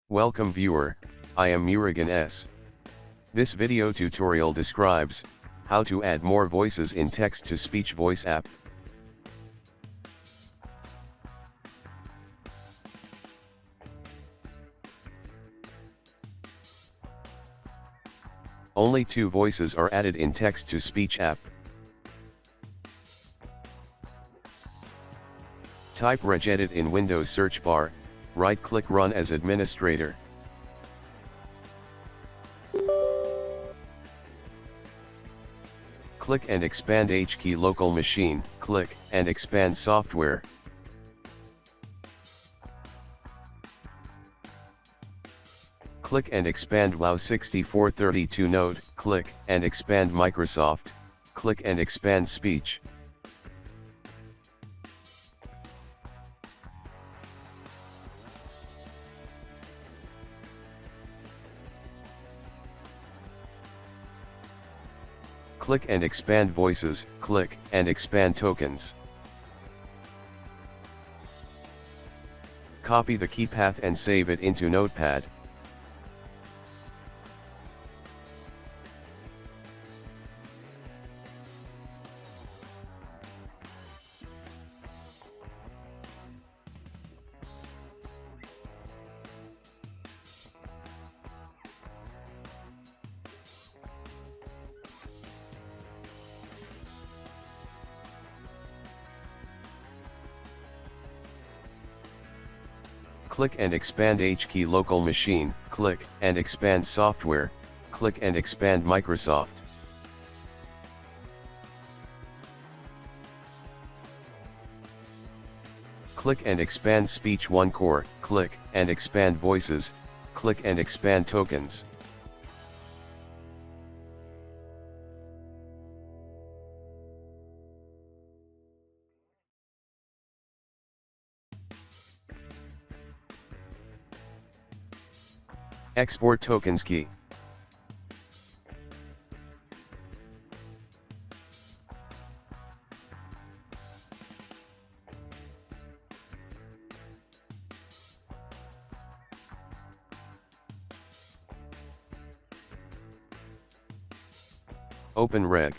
Welcome viewer, I am Murugan S. This video tutorial describes how to add more voices in text-to-speech voice app. Only 2 voices are added in text-to-speech app. Type regedit in Windows search bar, right-click Run as administrator. Click and expand H-key local machine, click and expand software. Click and expand WoW 6432 node, click and expand Microsoft, click and expand speech. Click and expand voices, click and expand tokens. Copy the key path and save it into Notepad. Click and expand H-key local machine, click and expand software, click and expand Microsoft. Click and expand speech 1 core, click and expand voices, click and expand tokens. Export tokens key. Open Reg.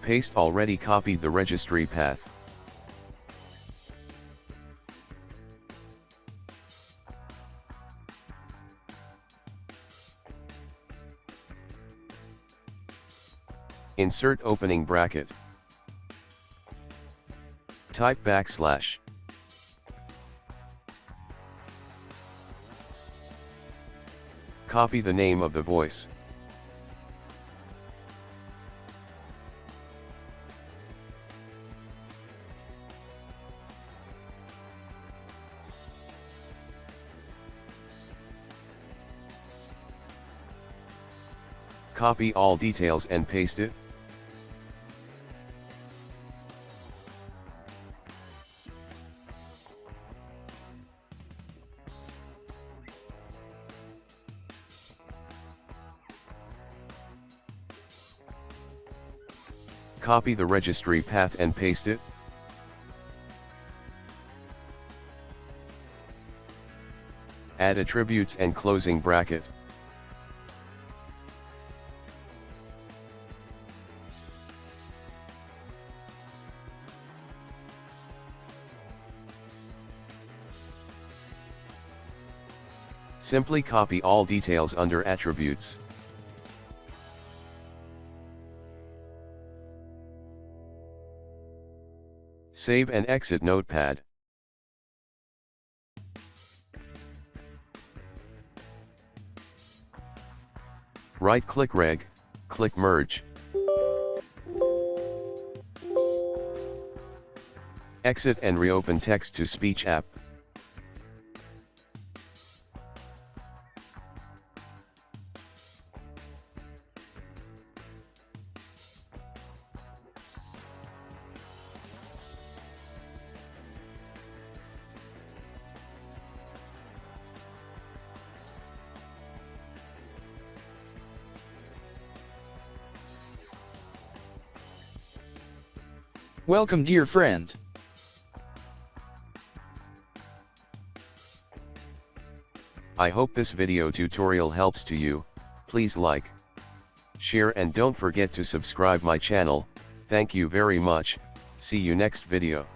Paste already copied the registry path. Insert opening bracket. Type \. Copy the name of the voice. Copy all details and paste it. Copy the registry path and paste it. Add attributes and closing bracket. Simply copy all details under attributes. Save and exit Notepad. Right-click Reg, click Merge. Exit and reopen text-to-speech app. Welcome, dear friend. I hope this video tutorial helps to you. Please like, share and don't forget to subscribe my channel. Thank you very much. See you next video.